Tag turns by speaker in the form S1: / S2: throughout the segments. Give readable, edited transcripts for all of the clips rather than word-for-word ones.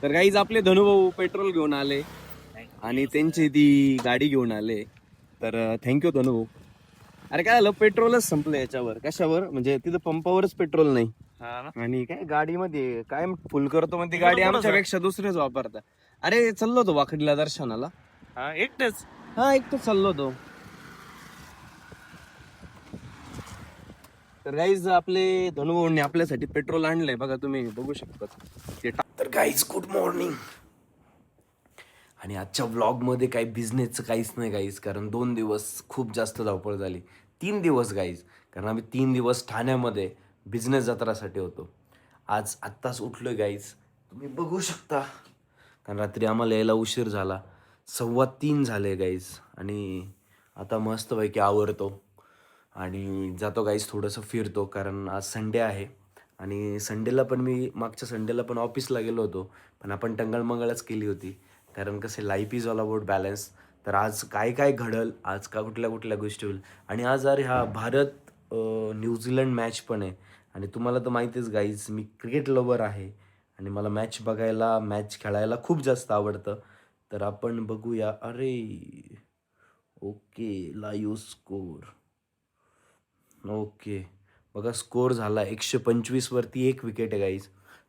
S1: तर गाईज आपले धनुभाऊ पेट्रोल घेऊन आले आणि त्यांची ती गाडी घेऊन आले. तर थँक्यू धनुभाऊ. अरे काय झालं, पेट्रोलच संपलं याच्यावर. कशावर म्हणजे तिथं पंपावरच पेट्रोल नाही.
S2: हा ना.
S1: आणि काय गाडीमध्ये काय फुल करतो म्हणजे
S2: इकडं
S1: गाडी
S2: कुठं
S1: आमच्यापेक्षा दुसरेच वापरतात. अरे चाललो होतो वाकडीला दर्शनाला.
S2: हा एकटेच.
S1: हा एक तर चाललो होतो. तर गाईज आपले धनुभाऊंनी आपल्यासाठी पेट्रोल आणलंय बघा, तुम्ही बघू शकता ते. तर गाईज गुड मॉर्निंग. आणि आजच्या व्लॉगमध्ये काही बिझनेसचं काहीच नाही गाईज, कारण 2 दिवस खूप जास्त धावपळ झाली. 3 दिवस गाईज, कारण आम्ही 3 दिवस ठाण्यामध्ये बिझनेस जत्रासाठी होतो. आज आत्ताच उठलोय गाईज, तुम्ही बघू शकता, कारण रात्री आम्हाला यायला उशीर झाला. 2:15 झाले गाईज. आणि आता मस्तपैकी आवरतो आणि जातो गाईज, थोडंसं फिरतो, कारण आज संडे आहे. आणि संडेला पण मी मागच्या संडेला पण ऑफिसला गेलो होतो, पण आपण टंगळमंगळच केली होती, कारण कसं life is all about balance. तर आज काय काय घडल, आज का कुठल्या कुठल्या गोष्टी होईल. आणि आज अरे हा भारत न्यूझीलंड मॅच पण आहे. आणि तुम्हाला तर माहितीच गाईज, मी क्रिकेट लवर आहे आणि मला मॅच बघायला, मॅच खेळायला खूप जास्त आवडतं. तर आपण बघूया. अरे ओके, लाईव्ह स्कोर. ओके, बघा स्कोर झाला 125 वरती 1 विकेट आहे गाईज.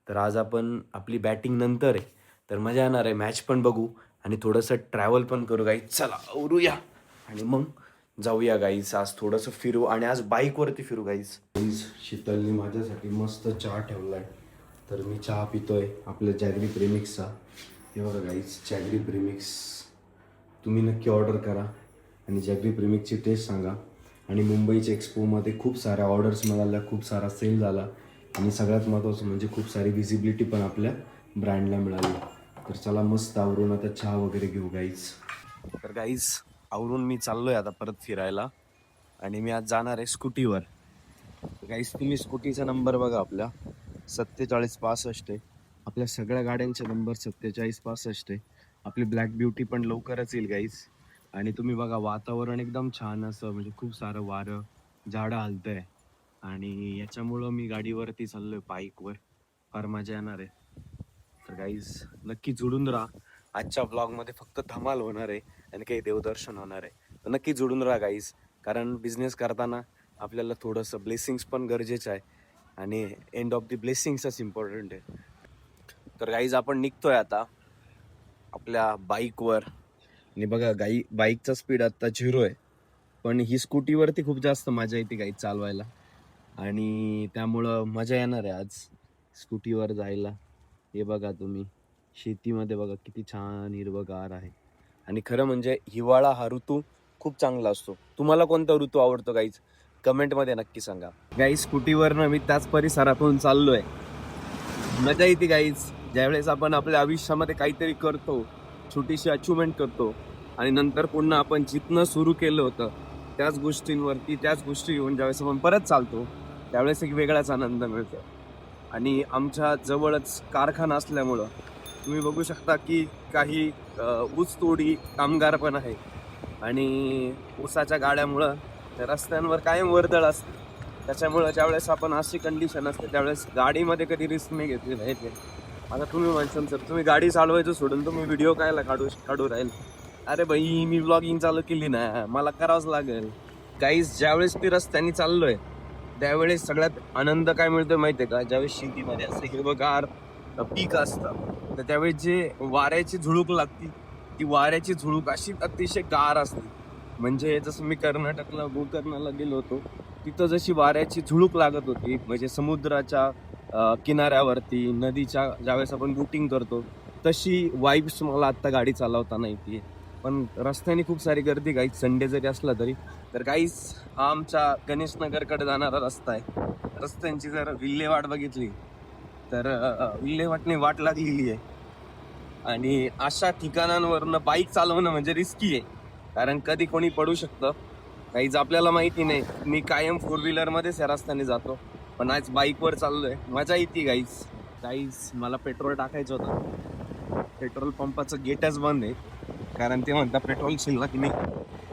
S1: तर आज आपण आपली बॅटिंग नंतर आहे, तर मजा येणार आहे. मॅच पण बघू आणि थोडंसं ट्रॅव्हल पण करू गाईज. चला आवरूया आणि मग जाऊया गाईज. आज थोडंसं फिरू आणि आज बाईकवरती फिरू गाईज. गाईज शीतलने माझ्यासाठी मस्त चहा ठेवला आहे, तर मी चहा पितोय आपल्या जॅगरी प्रेमिक्सचा. हे बघा गाईज, जॅगरी प्रेमिक्स तुम्ही नक्की ऑर्डर करा आणि जॅगरी प्रेमिक्सची टेस्ट सांगा. आणि मुंबईच्या एक्सपोमध्ये खूप साऱ्या ऑर्डर्स मिळाल्या, खूप सारा सेल झाला आणि सगळ्यात महत्त्वाचं म्हणजे खूप सारी व्हिजिबिलिटी पण आपल्या ब्रँडला मिळाली. तर चला मस्त आवरून आता चहा वगैरे घेऊ गाईज. तर गाईज आवरून मी चाललोय आता परत फिरायला आणि मी आज जाणार आहे स्कूटीवर. गाईज तुम्ही स्कूटीचा नंबर बघा, आपल्या 4765 आहे. आपल्या सगळ्या गाड्यांचे नंबर 4765 आहे. आपली ब्लॅक ब्युटी पण लवकरच येईल गाईज. आणि तुम्ही बघा वातावरण एकदम छान असं, म्हणजे खूप सारं वारं, झाडं हलतंय आणि याच्यामुळं मी गाडीवरती चाललोय बाईकवर. फार मजा येणार आहे. तर गाईज नक्की जुडून राहा. आजच्या ब्लॉगमध्ये फक्त धमाल होणार आहे आणि काही देवदर्शन होणार आहे. तर नक्की जुडून राहा गाईज, कारण बिझनेस करताना आपल्याला थोडंसं ब्लेसिंग्स पण गरजेचं आहे आणि एंड ऑफ द ब्लेसिंग्सच इम्पॉर्टंट आहे. तर गाईज आपण निघतोय आता आपल्या बाईकवर. आणि बघा बाईकचा स्पीड आता 0 आहे, पण ही स्कूटीवरती खूप जास्त मजा येते गाईज चालवायला आणि त्यामुळं मजा येणार आहे आज स्कूटीवर जायला. हे बघा तुम्ही, शेतीमध्ये बघा किती छान हिरवंगार आहे. आणि खरं म्हणजे हिवाळा हा ऋतू खूप चांगला असतो. तुम्हाला कोणता ऋतू आवडतो गाईज, कमेंटमध्ये नक्की सांगा. गाईज स्कूटीवरनं मी त्याच परिसरातून चाललोय. मजा येते गाईज, ज्यावेळेस आपण आपल्या आयुष्यामध्ये काहीतरी करतो, छोटीशी अचिव्हमेंट करतो आणि नंतर पुन्हा आपण जिथनं सुरू केलं होतं त्याच गोष्टींवरती, त्याच गोष्टी घेऊन ज्यावेळेस आपण परत चालतो, त्यावेळेस एक वेगळाच आनंद मिळतो. आणि आमच्या जवळच कारखाना असल्यामुळं तुम्ही बघू शकता की काही ऊसतोडी कामगार पण आहे आणि ऊसाच्या गाड्यामुळं त्या रस्त्यांवर कायम वर्दळ असते. त्याच्यामुळं ज्यावेळेस आपण अशी कंडिशन असते त्यावेळेस गाडीमध्ये कधी रिस्क नाही घेतली नाही. आता तुम्ही म्हणशाल सर तुम्ही गाडी चालवायचं सोडून तुम्ही व्हिडिओ कायला काढू राहील. अरे भाई, मी व्लॉगिंग चालू केली ना, मला करावंच लागेल. गाईज ज्यावेळेस मी रस्त्याने चाललोय त्यावेळेस सगळ्यात आनंद काय मिळतोय माहितीये का, ज्यावेळेस शेतीमध्ये असं हिरवंगार पीक असतं तर त्यावेळेस जे वाऱ्याची झुळूक लागती, ती वाऱ्याची झुळूक अशी अतिशय गार असते. म्हणजे जसं मी कर्नाटकला गोकर्णाला गेलो होतो, तिथं जशी वाऱ्याची झुळूक लागत होती, म्हणजे समुद्राच्या किनाऱ्यावरती, नदीच्या ज्यावेळेस आपण बोटिंग करतो तशी वाईब्स मला आत्ता गाडी चालवताना येते. पण रस्त्याने खूप सारी गर्दी गाईज, संडे जरी असला तरी. तर गाईज हा आमच्या गणेशनगरकडे जाणारा रस्ता आहे. रस्त्यांची जर विल्हेवाट बघितली तर विल्हेवाटने वाट लागलेली आहे. आणि अशा ठिकाणांवरनं बाईक चालवणं म्हणजे रिस्की आहे, कारण कधी कोणी पडू शकतं. काहीच आपल्याला माहिती नाही. मी कायम 4 व्हीलरमध्येच या रस्त्याने जातो, पण आज बाईकवर चाललोय, मजा येते गाईज. गाईज मला पेट्रोल टाकायचं होतं, पेट्रोल पंपाचं गेटच बंद आहे, कारण ते म्हणतात पेट्रोल शिल्लक नाही.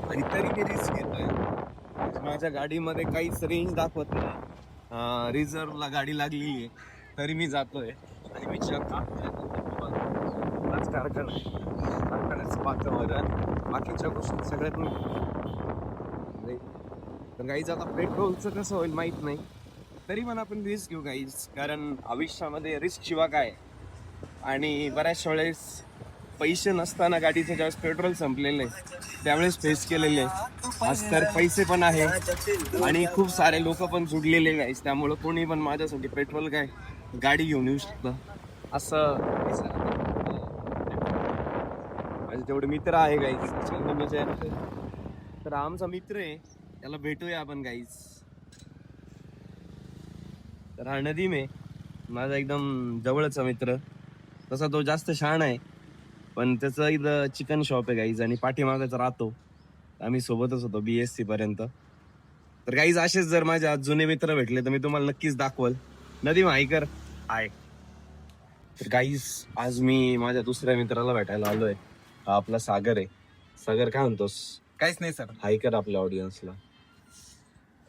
S1: आणि तरी मी रिस्क घेतोय. माझ्या गाडीमध्ये काहीच रेंज दाखवत नाही, रिझर्वला गाडी लागलेली आहे, तरी मी जातोय आणि मी चेक टाकतोय.
S3: वातावरण आहे. कारखान्याचं वातावरण बाकीच्या गोष्टी सगळ्यात नाही. तर गाईज आता पेट्रोलचं कसं होईल माहित नाही, तरी पण आपण रिस्क घेऊ गाईज, कारण आयुष्यामध्ये रिस्क शिवाय काय. आणि बऱ्याचशा वेळेस पैसे नसताना गाडीचं ज्यावेळेस पेट्रोल संपलेलं आहे त्यावेळेस फेस केलेले आहे. आज तर पैसे पण आहे आणि खूप सारे लोक पण जुडलेले गाईस, त्यामुळं कोणी पण माझ्यासाठी पेट्रोल काय गाडी घेऊन येऊ शकतं असं. माझे जेवढे मित्र आहे गाईस, तर आमचा मित्र आहे त्याला भेटूया आपण गाईस. तर हा नदीम आहे माझा एकदम जवळचा मित्र. तसा तो जास्त शहाणा आहे, पण त्याचं इथं चिकन शॉप आहे गाईज आणि पाठीमागच राहतो. आम्ही सोबतच होतो BSc पर्यंत. तर गाईज असेच जर माझे आज जुने मित्र भेटले तर मी तुम्हाला नक्कीच दाखवल. नदीम हायकर हाय. तर गाईज आज मी माझ्या दुसऱ्या मित्राला भेटायला आलोय. हा आपला सागर आहे. सागर काय म्हणतोस?
S4: काहीच नाही सर.
S3: हायकर आपल्या ऑडियन्सला.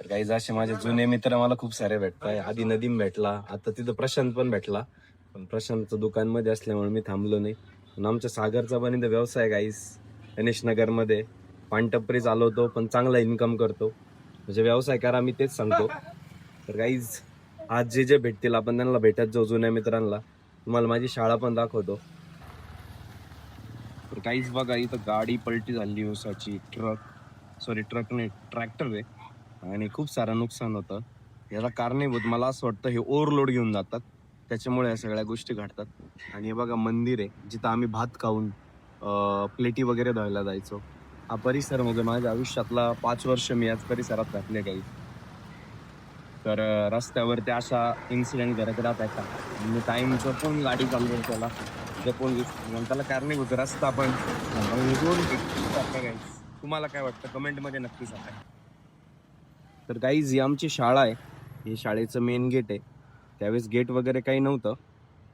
S3: तर गाईज असे माझे जुने मित्र मला खूप सारे भेटताय. आधी नदीम भेटला, आता तिथं प्रशांत पण भेटला, पण प्रशांतचं दुकान मध्ये असल्यामुळे मी थांबलो नाही. पण आमच्या सागरचा पण इथं व्यवसाय गाईस गणेश नगर मध्ये पानटपरी चालवतो, पण चांगला इन्कम करतो. म्हणजे व्यवसाय करा मी तेच सांगतो. तर गाईज आज जे जे भेटतील आपण त्यांना भेटत जाऊ जुन्या मित्रांना. तुम्हाला माझी शाळा पण दाखवतो. तर काहीच बघा इथं गाडी पलटी झाली ऊसाची. ट्रक नाही ट्रॅक्टर आहे आणि खूप सारं नुकसान होतं. याला कारणीभूत मला असं वाटतं हे ओव्हरलोड घेऊन जातात, त्याच्यामुळे या सगळ्या गोष्टी घडतात. आणि हे बघा मंदिर आहे जिथं आम्ही भात खाऊन प्लेटी वगैरे धुवायला जायचो. हा परिसर म्हणजे माझ्या आयुष्यातला 5 वर्ष मी याच परिसरात घातले काही. तर रस्त्यावरती अशा इन्सिडेंट घडत राहतात. म्हणजे टाइम जपून गाडी चालवून त्याला जपून त्याला कारणीभूत रस्ता पण तुम्हाला काय वाटतं कमेंटमध्ये नक्की सांगा. तर गाईज ही आमची शाळा आहे. ही शाळेचं मेन गेट आहे. त्यावेळेस गेट वगैरे काही नव्हतं,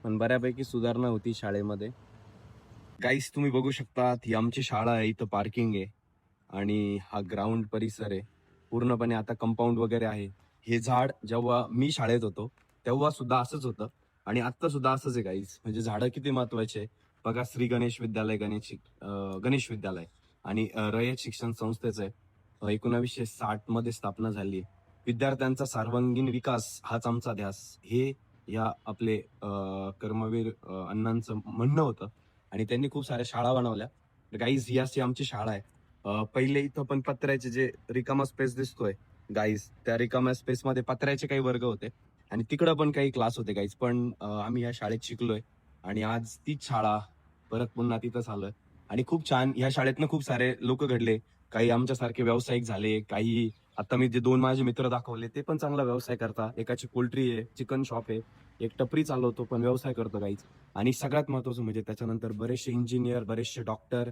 S3: पण बऱ्यापैकी सुधारणा होती शाळेमध्ये. गाईज तुम्ही बघू शकता ही आमची शाळा आहे. इथं पार्किंग आहे आणि हा ग्राउंड परिसर आहे. पूर्णपणे आता कंपाऊंड वगैरे आहे. हे झाड जेव्हा मी शाळेत होतो तेव्हा सुद्धा असंच होतं आणि आता सुद्धा असंच आहे गाईज. म्हणजे झाडं किती महत्वाचे आहे बघा. श्री गणेश विद्यालय गणेश विद्यालय आणि रयत शिक्षण संस्थेचं आहे. 1960 मध्ये स्थापना झाली. विद्यार्थ्यांचा सर्वांगीण विकास हाच आमचा ध्यास, हे या आपले कर्मवीर अण्णांचं म्हणणं होतं आणि त्यांनी खूप साऱ्या शाळा बनवल्या. गाईज ही अशी आमची शाळा आहे. पहिले इथं पण पत्र्याचे जे रिकामा स्पेस दिसतोय गाईज, त्या रिकाम्या स्पेस मध्ये पत्र्याचे काही वर्ग होते आणि तिकडं पण काही क्लास होते गाईज. पण आम्ही या शाळेत शिकलोय आणि आज तीच शाळा परत पुन्हा तिथंच आलोय आणि खूप छान. या शाळेतनं खूप सारे लोक घडले. काही आमच्यासारखे व्यावसायिक झाले, काही आता मी जे 2 माझे मित्र दाखवले ते पण चांगला व्यवसाय करता. एकाची पोल्ट्री आहे, चिकन शॉप आहे, एक टपरी चालवतो पण व्यवसाय करतो गाईज. आणि सगळ्यात महत्वाचं म्हणजे त्याच्यानंतर बरेचसे इंजिनियर, बरेचसे डॉक्टर,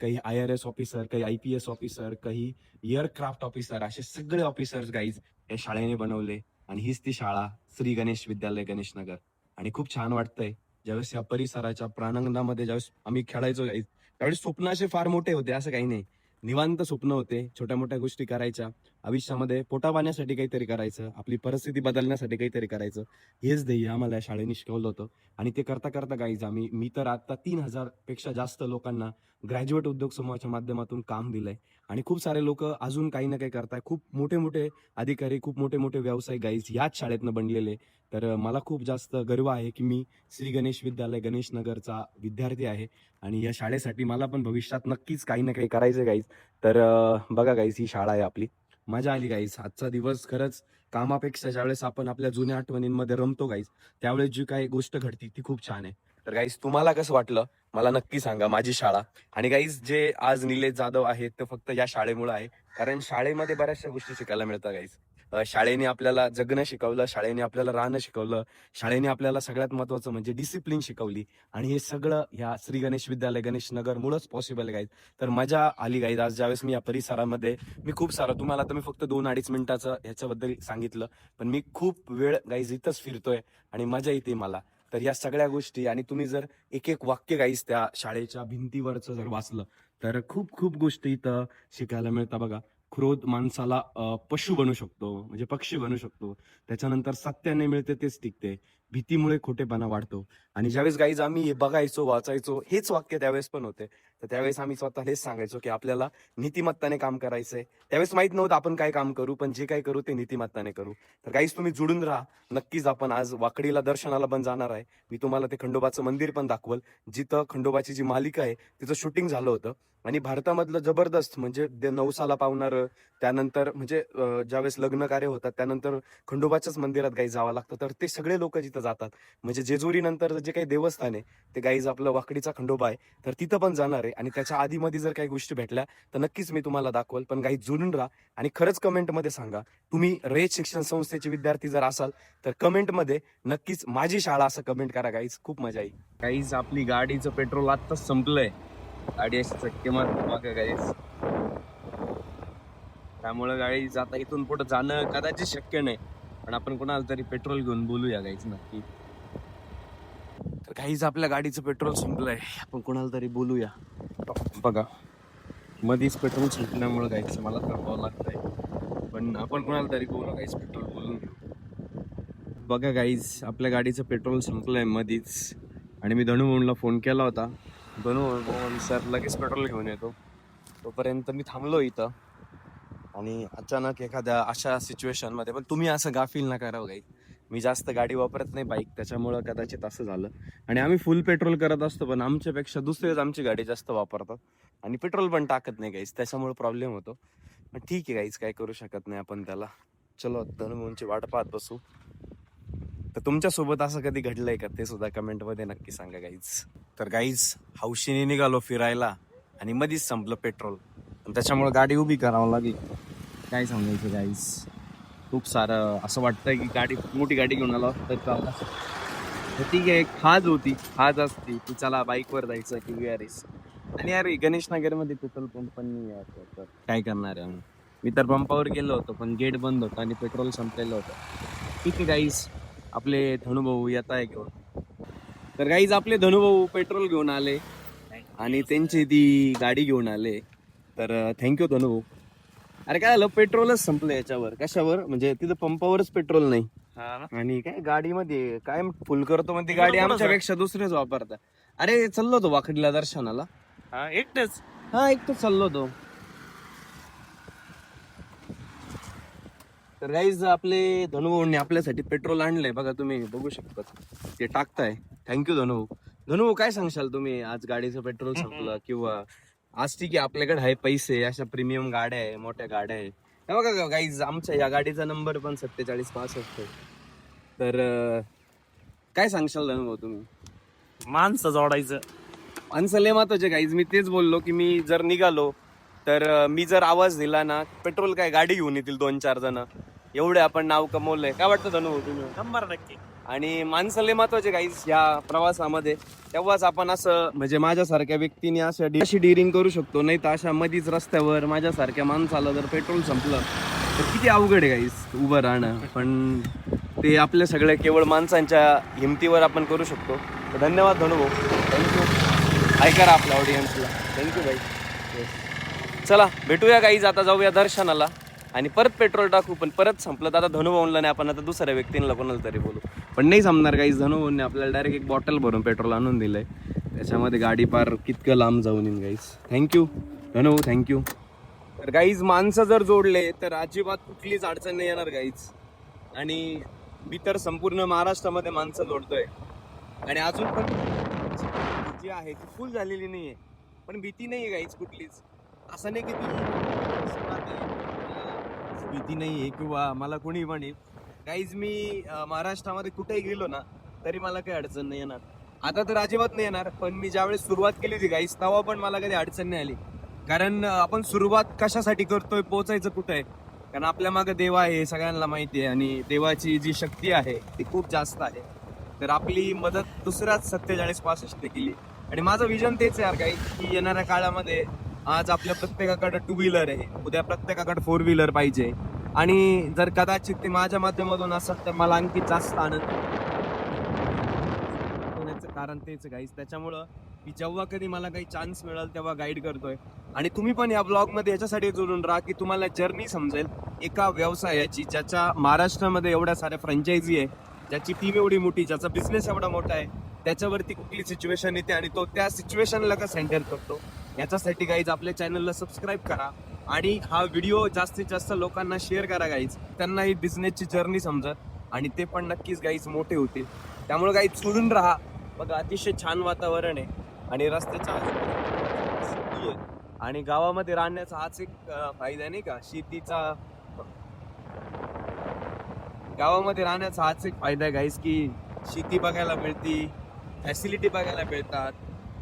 S3: काही IRS ऑफिसर, काही IPS ऑफिसर, काही एअरक्राफ्ट ऑफिसर, असे सगळे ऑफिसर्स गाईज या शाळेने बनवले. आणि हीच ती शाळा श्री गणेश विद्यालय गणेश नगर. आणि खूप छान वाटतंय ज्यावेळेस या परिसराच्या प्रांगणामध्ये ज्यावेळेस आम्ही खेळायचो गाईज, त्यावेळेस स्वप्न असे फार मोठे होते असं काही नाही. निवांत स्वप्न होते, छोट्या मोठ्या गोष्टी करायच्या आयुष्यामध्ये. पोटा पाण्यासाठी काहीतरी करायचं, आपली परिस्थिती बदलण्यासाठी काहीतरी करायचं, हेच ध्येय आम्हाला या शाळेने शिकवलं होतं. आणि ते करता करता गाईज मी तर आता 3000 पेक्षा जास्त लोकांना ग्रॅज्युएट उद्योग समूहाच्या माध्यमातून काम दिलंय. आणि खूप सारे लोक अजून काही ना काही करताय. खूप मोठे मोठे अधिकारी, खूप मोठे मोठे व्यावसायिक गाईज याच शाळेतनं बनलेले. तर मला खूप जास्त गर्व आहे की मी श्री गणेश विद्यालय गणेश नगरचा विद्यार्थी आहे आणि या शाळेसाठी मला पण भविष्यात नक्कीच काही ना काही करायचं गाईज. तर बघा गाईज ही शाळा आहे आपली. मजा आली गाईज. आजचा दिवस खरंच कामापेक्षा ज्यावेळेस आपण आपल्या जुन्या आठवणींमध्ये रमतो गाईज, त्यावेळेस जी काही गोष्ट घडती ती खूप छान आहे. तर गाईज तुम्हाला कसं वाटलं मला नक्की सांगा माझी शाळा. आणि गाईज जे आज निलेश जाधव आहेत ते फक्त या शाळेमुळे आहे, कारण शाळेमध्ये बऱ्याचशा गोष्टी शिकायला मिळतात गाईज. शाळेने आपल्याला जगणं शिकवलं, शाळेने आपल्याला राहणं शिकवलं, शाळेने आपल्याला सगळ्यात महत्वाचं म्हणजे डिसिप्लिन शिकवली. आणि हे सगळं ह्या श्री गणेश विद्यालय गणेश नगर मुळेच पॉसिबल आहे गाईज. तर मजा आली गाईज आज ज्यावेळेस मी या परिसरामध्ये. मी खूप सारं तुम्हाला तर मी फक्त 2-2.5 मिनिटाचं ह्याच्याबद्दल सांगितलं, पण मी खूप वेळ गाईज इथंच फिरतोय आणि मजा येते मला. तर या सगळ्या गोष्टी आणि तुम्ही जर एक एक वाक्य गाईज त्या शाळेच्या भिंतीवरचं जर वाचलं तर खूप खूप गोष्टी इथं शिकायला मिळतात बघा. क्रोध माणसाला पशु बनू शकतो, म्हणजे पक्षी बनू शकतो. त्याच्यानंतर सत्याने मिळते तेच टिकते. भीतीमुळे खोटेपणा वाढतो. आणि ज्यावेळेस गाईज आम्ही हे बघायचो वाचायचो हेच वाक्य त्यावेळेस पण होते. तर त्यावेळेस आम्ही स्वतः हेच सांगायचो की आपल्याला नीतिमत्ताने काम करायचंय. त्यावेळेस माहित नव्हतं आपण काय काम करू, पण जे काय करू ते नीतिमत्ताने करू. तर गाईज तुम्ही जुडून राहा. नक्कीच आपण आज वाकडीला दर्शनाला पण जाणार आहे. मी तुम्हाला ते खंडोबाचं मंदिर पण दाखवल, जिथं खंडोबाची जी मालिका आहे तिचं शूटिंग झालं होतं. आणि भारतामधलं जबरदस्त म्हणजे नवसाला पावणारं, त्यानंतर म्हणजे ज्यावेळेस लग्न कार्य होतात त्यानंतर खंडोबाच्याच मंदिरात गाई जावं लागतं. तर ते सगळे लोक जिथं जातात. म्हणजे जेजुरी नंतर जे काही देवस्थान आहे ते गाईज आपलं वाकडीचा खंडोबा आहे. तर तिथं पण जाणार आहे. आणि त्याच्या आधीमध्ये जर काही गोष्टी भेटल्या तर नक्कीच मी तुम्हाला दाखवल. पण गाईज जुळून राहा आणि खरंच कमेंटमध्ये सांगा, तुम्ही रयत शिक्षण संस्थेचे विद्यार्थी जर असाल तर कमेंटमध्ये नक्कीच माझी शाळा असं कमेंट करा गाईज. खूप मजा येईल. गाईज आपली गाडीचं पेट्रोल आत्ताच संपलंय. गाडी अशी चक्के मारतो बघा गाईज. त्यामुळे गाईज आता इथून पुढे जाणं कदाचित शक्य नाही. पण आपण कोणाला तरी पेट्रोल घेऊन बोलूया गाईज नक्की. तर गाईज आपल्या गाडीचं पेट्रोल संपलंय. आपण कोणाला तरी बोलूया. बघा मधीच पेट्रोल संपल्यामुळे गाईज मला थांबावं लागतंय. पण आपण कोणाला तरी बोलू गाईज, पेट्रोल बोलून घेऊ. बघा गाईज आपल्या गाडीचं पेट्रोल संपलंय मधीच. आणि मी धनू भाऊंला फोन केला होता. धनू भाऊ सर लगेच पेट्रोल घेऊन येतो. तोपर्यंत मी थांबलो इथं. आणि अचानक एखाद्या अशा सिच्युएशन मध्ये, पण तुम्ही असं गाफील नका राहू गाई. मी जास्त गाडी वापरत नाही बाईक, त्याच्यामुळं कदाचित असं झालं. आणि आम्ही फुल पेट्रोल करत असतो, पण आमच्यापेक्षा दुसरेच आमची गाडी जास्त वापरतात आणि पेट्रोल पण टाकत नाही गाईस, त्याच्यामुळे प्रॉब्लेम होतो. पण ठीक आहे गाईस, काय करू शकत नाही आपण त्याला. चलो धनुभाऊंची वाट पाहत बसू. तर तुमच्यासोबत असं कधी घडलंय का ते सुद्धा कमेंटमध्ये नक्की सांगा गाईज. तर गाईज हौशीने निघालो फिरायला आणि मधीच संपलं पेट्रोल. त्याच्यामुळे गाडी उभी करावं लागली. काय सांगायचं गाईज, खूप सारं असं वाटतंय की गाडी मोठी गाडी घेऊन आलो तर चालला. तर ठीक आहे, एक हाज होती, हाज असती की चला बाईकवर जायचं की VRS. आणि अरे गणेश नगरमध्ये पेट्रोल पंप पण नाही आहे, तर काय करणार आहे. मी तर पंपावर गेलो होतो पण गेट बंद होतं आणि पेट्रोल संपलेलं होतं. ठीक आहे गाईज, आपले धनुभाऊ येत आहे घेऊन. तर गाईज आपले धनुभाऊ पेट्रोल घेऊन आले आणि त्यांची ती गाडी घेऊन आले. तर थँक्यू धनुभाऊ. अरे काय झालं, पेट्रोलच संपलं याच्यावर. कशावर म्हणजे तिथं पंपावरच पेट्रोल नाही.
S2: हा ना.
S3: आणि काय गाडीमध्ये काय फुल करतो पण ती गाडी आमच्यापेक्षा दुसरेच वापरतात. अरे चाललो होतो वाकडीला दर्शनाला.
S2: हा एकटेच.
S3: हा एक तर चाललो होतो. तर गाईज आपले धनुभाऊंनी आपल्यासाठी पेट्रोल आणलंय, बघा तुम्ही बघू शकता ते टाकताय. थँक्यू धनुभाऊ. धनुभाऊ काय सांगशाल तुम्ही, आज गाडीचं पेट्रोल संपलं किंवा आज ठीक आहे आपल्याकडे आहे पैसे, अशा प्रीमियम गाड्या आहे, मोठ्या गाड्या आहे. हे बघा गाईज आमच्या या गाडीचा नंबर पण 4765. तर काय सांगशाल धनुभाऊ तुम्ही.
S2: माणसं जोडायचं.
S3: माणसं लय महत्वाचे गाईज. मी तेच बोललो की मी जर निघालो तर मी जर आवाज दिला ना, पेट्रोल काय गाडी घेऊन येतील 2-4 जण. एवढे आपण नाव कमवलंय. काय वाटतं धनुभाऊ तुम्ही.
S2: 100%.
S3: आणि माणसं लय महत्वाचे गाईज या प्रवासामध्ये. तेव्हाच आपण असं म्हणजे माझ्यासारख्या व्यक्तीने अशी डिरिंग करू शकतो. नाही तर अशा मधीच रस्त्यावर माझ्यासारख्या माणसाला जर पेट्रोल संपलं तर किती अवघड आहे गाईज उभं राहणं. पण ते आपल्या सगळ्या केवळ माणसांच्या हिमतीवर आपण करू शकतो. तर धन्यवाद धनुभाऊ, थँक्यू. ऐका आपल्या ऑडियन्सला. Thank you guys. चला भेटूया गाईज, आता जाऊया दर्शनाला आणि परत पेट्रोल टाकू. पण परत संपलं तर आता धनुभाऊंला नाही, आपण आता दुसऱ्या व्यक्तींना कोणाला तरी बोलू. पण नाही जमणार गाईज, धनुभाऊंनी आपल्याला डायरेक्ट एक बॉटल भरून पेट्रोल आणून दिलंय. त्याच्यामध्ये गाडी पार कितकं लांब जाऊन येईन गाईज. थँक्यू धनुभाऊ, थँक्यू. तर गाईज माणसं जर जोडले तर अजिबात कुठलीच अडचण नाही येणार गाईज. आणि मी तर संपूर्ण महाराष्ट्रामध्ये माणसं जोडतोय आणि अजून पण जी आहे ती फुल झालेली नाहीये. पण भीती नाहीये गाईज कुठलीच. असं नाही की भीती नाहीये किंवा मला कोणी म्हणेल. गाईज मी महाराष्ट्रामध्ये कुठेही गेलो ना तरी मला काही अडचण नाही येणार. आता तर अजिबात नाही येणार. पण मी ज्यावेळेस सुरुवात केली होती गाईज तेव्हा पण मला कधी अडचण नाही आली. कारण आपण सुरुवात कशासाठी करतोय, पोचायचं कुठं आहे. कारण आपल्या मागे देव आहे हे सगळ्यांना माहिती आहे आणि देवाची जी शक्ती आहे ती खूप जास्त आहे. तर आपली मदत दुसऱ्याच 4765 केली. आणि माझं विजन तेच आहे यार काही, की येणाऱ्या काळामध्ये आज आपल्या प्रत्येकाकडे 2 व्हीलर आहे, उद्या प्रत्येकाकडे 4 व्हीलर पाहिजे. आणि जर कदाचित ते माझ्या माध्यमातून असत तर मला आणखी जास्त आनंद होण्याचं कारण तेच गाईज. त्याच्यामुळं मी जेव्हा कधी मला काही चान्स मिळेल तेव्हा गाईड करतोय. आणि तुम्ही पण या ब्लॉगमध्ये याच्यासाठी जोडून राहा की तुम्हाला जर्नी समजेल एका व्यवसायाची, ज्याच्या महाराष्ट्रामध्ये एवढ्या साऱ्या फ्रँचायझी आहे ज्याची टीम एवढी मोठी, ज्याचा बिझनेस एवढा मोठा आहे, त्याच्यावरती कुठली सिच्युएशन येते आणि तो त्या सिच्युएशनला कसं हँडल करतो, याच्यासाठी गाईज आपल्या चॅनलला सबस्क्राईब करा आणि हा व्हिडिओ जास्तीत जास्त लोकांना शेअर करा गाईज. त्यांना ही बिझनेसची जर्नी समजत आणि ते पण नक्कीच गाईज मोठे होतील. त्यामुळे गाईज सोडून राहा. बघा अतिशय छान वातावरण आहे आणि रस्त्याच्या आजूबाजूला शेती आहे. आणि गावामध्ये राहण्याचा हाच एक फायदा नाही का, शेतीचा. गावामध्ये राहण्याचा हाच एक फायदा आहे गाईज की शेती बघायला मिळते, फॅसिलिटी बघायला मिळतात.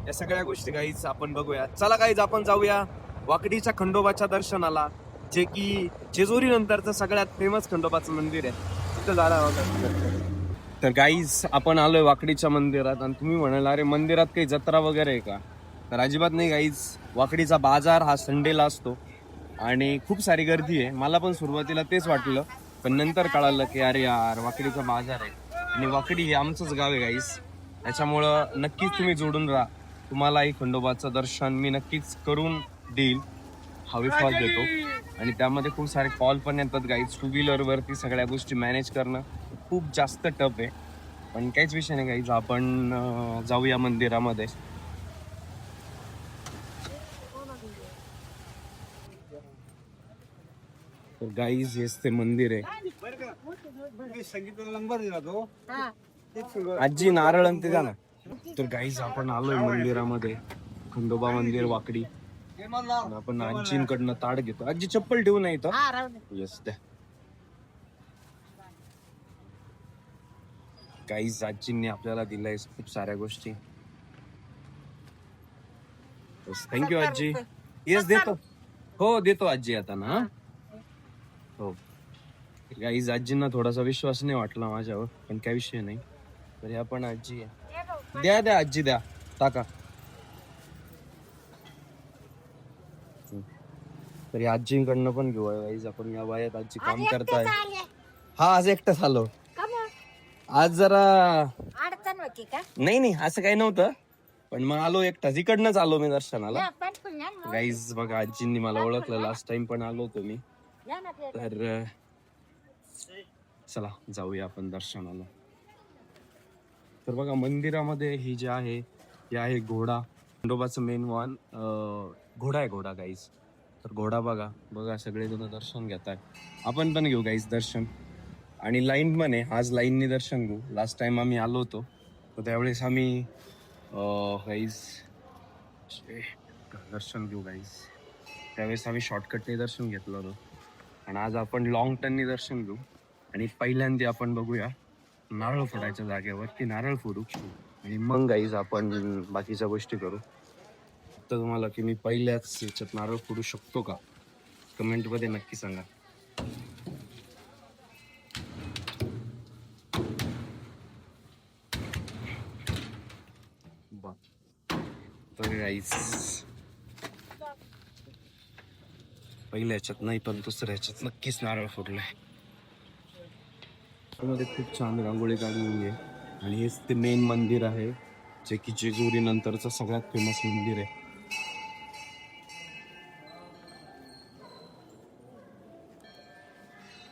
S3: या सगळ्या गोष्टी गाईज आपण बघूया. चला गाईज आपण जाऊया वाकडीच्या खंडोबाच्या दर्शनाला, जे की जेजुरी नंतरचं सगळ्यात फेमस खंडोबाचं मंदिर आहे. तिथं जायला तर गाईज आपण आलोय वाकडीच्या मंदिरात. आणि तुम्ही म्हणाल अरे मंदिरात काही जत्रा वगैरे आहे का, तर अजिबात नाही गाईज. वाकडीचा बाजार हा संडेला असतो आणि खूप सारी गर्दी आहे. मला पण सुरुवातीला तेच वाटलं, पण नंतर कळालं की अरे यार वाकडीचा बाजार आहे आणि वाकडी हे आमचंच गाव आहे गाईज. त्याच्यामुळं नक्कीच तुम्ही जोडून राहा. तुम्हालाही खंडोबाचं दर्शन मी नक्कीच करून देईल हा विश्वास देतो. आणि त्यामध्ये खूप सारे कॉल पण येतात गाईज. टू व्हीलरवरती सगळ्या गोष्टी मॅनेज करणं खूप जास्त टफ आहे, पण काहीच विषय नाही गाईज. आपण जाऊया मंदिरामध्ये. तर गाईज हेच ते मंदिर आहे. आजी नारळ आणि ते द्या ना. तर गाईज आपण आलोय मंदिरामध्ये, खंडोबा मंदिर वाकडी. आणि आपण आजींकडनं ताट घेतो. आजी चप्पल ठेवू नाही तर येस द्या. गाईज आजींनी आपल्याला दिलंय खूप साऱ्या गोष्टी. थँक्यू आजी. येस देतो. हो देतो आजी आता ना. हो गाईज आजींना थोडासा विश्वास नाही वाटला माझ्यावर, पण काय विषय नाही. तर ह्या पण आजी आहे. द्या द्या आजी द्या टाका. तर या आजींकडनं पण घेऊ गाईज आपण. या वयात आजी काम करताय. हा आज एकटाच आलो. आज जरा
S4: अडचण होती का?
S3: नाही नाही असं काही नव्हतं, पण मग आलो एकटाच. इकडनंच आलो मी दर्शनाला. गाईज बघा आजींनी मला ओळखलं. लास्ट टाइम पण आलो होतो मी. तर चला जाऊया आपण दर्शनाला. तर बघा मंदिरामध्ये ही जे आहे हे आहे घोडा. खंडोबाचं मेन वाहन घोडा आहे. घोडा गाईज. तर घोडा बघा बघा सगळेजण दर्शन घेताय. आपण पण घेऊ गाईज दर्शन. आणि लाईन पण आहे. आज लाईनने दर्शन घेऊ. लास्ट टाइम आम्ही आलो होतो तर त्यावेळेस आम्ही गाईज दर्शन घेऊ गाईज. त्यावेळेस आम्ही शॉर्टकटने दर्शन घेतलं होतं. आणि आज आपण लॉंग टर्नने दर्शन घेऊ. आणि पहिल्यांदा आपण बघूया नारळ फोडायच्या जागेवर की नारळ फोडू आणि मग गाईज आपण बाकीच्या गोष्टी करू. तर तुम्हाला की मी पहिल्याच याच्यात नारळ फोडू शकतो का, कमेंटमध्ये नक्की सांगा. तर गाईज पहिल्या ह्याच्यात नाही पण दुसऱ्या ह्याच्यात नक्कीच नारळ फोडलाय. त्यामध्ये खूप छान रांगोळी काढलेली आहे. आणि हेच ते मेन मंदिर आहे जे की जेजुरी नंतरचं सगळ्यात फेमस मंदिर आहे.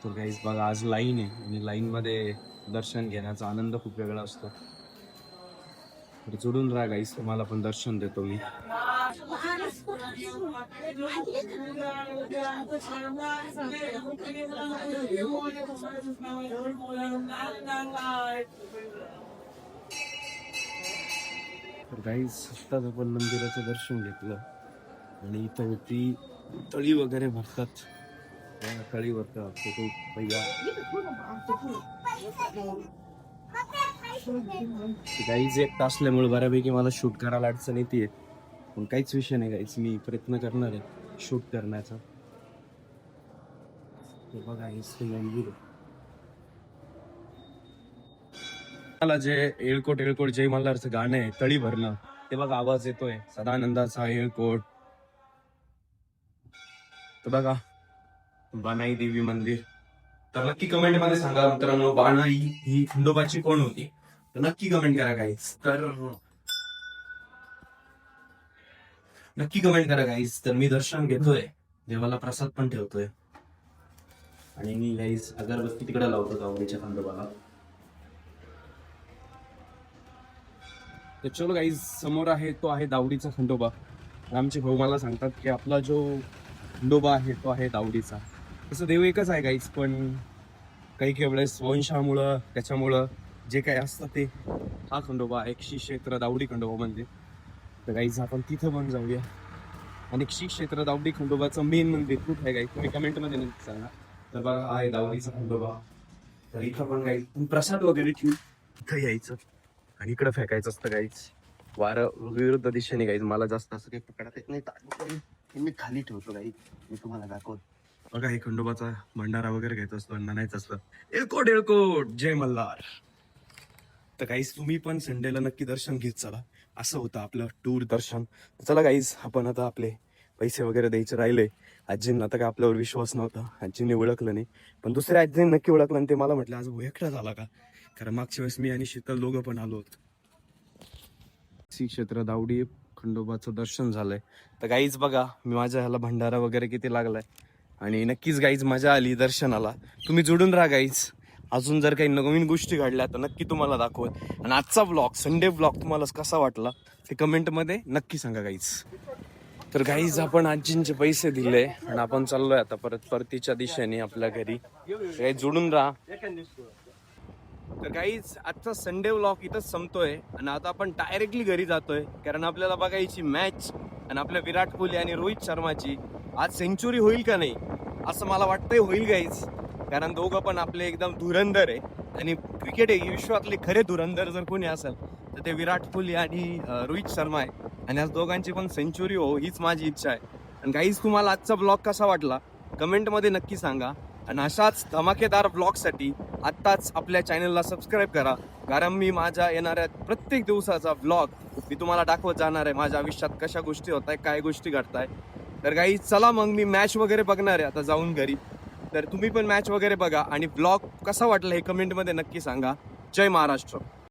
S3: तर गाईज बघा आज लाईन आहे आणि लाईन मध्ये दर्शन घेण्याचा आनंद खूप वेगळा असतो. तर जोडून राहा गाईज, तुम्हाला पण दर्शन देतो मी. तर गाईज आत्ताच आपण मंदिराचं दर्शन घेतलं आणि इथं होती तळी वगैरे भरतात. तळीवर भैया गाईज एकटा असल्यामुळे बऱ्यापैकी मला शूट करायला अडचण येते. पण काहीच विषय नाही गाईज, मी प्रयत्न करणार आहे शूट करण्याचा. बघा मला जे येळकोट येळकोट जय मल्हारचं गाणं आहे तळी भरणं, ते बघा आवाज येतोय सदानंदाचा येळकोट. तर बघा बाणाई देवी मंदिर. तर नक्की कमेंट मध्ये सांगा मित्रांनो, बाणाई ही खंडोबाची कोण होती, तर नक्की कमेंट करा गाईज. तर नक्की कमेंट करा गाईज. तर मी दर्शन घेतोय, देवाला प्रसाद पण ठेवतोय आणि मी गाईज अगरबत्ती तिकडे लावतो गावडीच्या खंडोबाला. तर चलो गाईज, समोर आहे तो आहे दावडीचा खंडोबा. आमचे भाऊ मला सांगतात की आपला जो खंडोबा आहे तो आहे दावडीचा. तसं देव एकच आहे गाईज, पण काही वेळेस वंशामुळं त्याच्यामुळं जे काही असतं ते हा खंडोबा एक श्री क्षेत्र दावडी खंडोबा म्हणजे. तर गाईज आपण तिथं पण जाऊया. आणि श्री क्षेत्र दावडी खंडोबाचं मेन मंदिर कुठं आहे गाईज तुम्ही कमेंटमध्ये नक्की सांगा. तर बघा हा आहे दावडीचा खंडोबा. तर इथं पण गाईज प्रसाद वगैरे ठेवून इथं यायचं आणि इकडं फेकायचं असतं गाईज. वारं विरुद्ध दिशेने गाईज. मला जास्त असं काही पकडत येत नाही, ताट मी खाली ठेवतो गाईज, मी तुम्हाला दाखवतो. बघा हे खंडोबाचा भंडारा वगैरे घ्यायचा असतो आणि म्हणायचं असतं एळकोट एळकोट जय मल्हार. तर गाईज तुम्ही पण संडेला नक्की दर्शन घेत चला. असं होतं आपलं टूर दर्शन. तर चला गाईज, आपण आता आपले पैसे वगैरे द्यायचे राहिले. आजींना आता काय आपल्यावर विश्वास नव्हता, आजींनी ओळखलं नाही, पण दुसऱ्या आजीने नक्की ओळखलं आणि ते मला म्हटलं आज एकटा झाला का, कारण मागच्या वेळेस मी आणि शीतल दोघं पण आलो होतो. श्री क्षेत्र दावडी खंडोबाचं दर्शन झालंय. तर गाईज बघा मी माझ्या ह्याला भंडारा वगैरे किती लागलाय आणि नक्कीच गाईज मजा आली दर्शनाला. तुम्ही जोडून राहा गाईज. अजून जर काही नवीन गोष्टी घडल्या तर नक्की तुम्हाला दाखवत. आणि आजचा ब्लॉग संडे ब्लॉग तुम्हाला कसा वाटला ते कमेंटमध्ये नक्की सांगा गाईज. तर गाईज आपण आजींचे पैसे दिले आणि आपण चाललोय आता परत परतीच्या दिशेने आपल्या घरी. गाईज जोडून राहा. तर गाईज आजचा संडे व्लॉग इथंच संपतोय आणि आता आपण डायरेक्टली घरी जातोय, कारण आपल्याला बघायची मॅच आणि आपल्या विराट कोहली आणि रोहित शर्माची आज सेंचुरी होईल का नाही असं मला वाटतंय होईल गाईज, कारण दोघं पण आपले एकदम धुरंधर आहे आणि क्रिकेट हे विश्वातले खरे धुरंधर जर कोणी असेल तर ते विराट कोहली आणि रोहित शर्मा आहे. आणि आज दोघांची पण सेंचुरी हो हीच माझी इच्छा आहे. आणि गाईज तुम्हाला आजचा ब्लॉग कसा वाटला कमेंटमध्ये नक्की सांगा. आणि अशाच धमाकेदार ब्लॉगसाठी आत्ताच आपल्या चॅनलला सबस्क्राईब करा, कारण मी माझ्या येणाऱ्या प्रत्येक दिवसाचा ब्लॉग मी तुम्हाला दाखवत जाणार आहे. माझ्या आयुष्यात कशा गोष्टी होत आहे, काय गोष्टी घडताय. तर काही चला मग मी मॅच वगैरे बघणार आहे आता जाऊन घरी. तर तुम्ही पण मॅच वगैरे बघा आणि ब्लॉग कसा वाटला हे कमेंटमध्ये नक्की सांगा. जय महाराष्ट्र.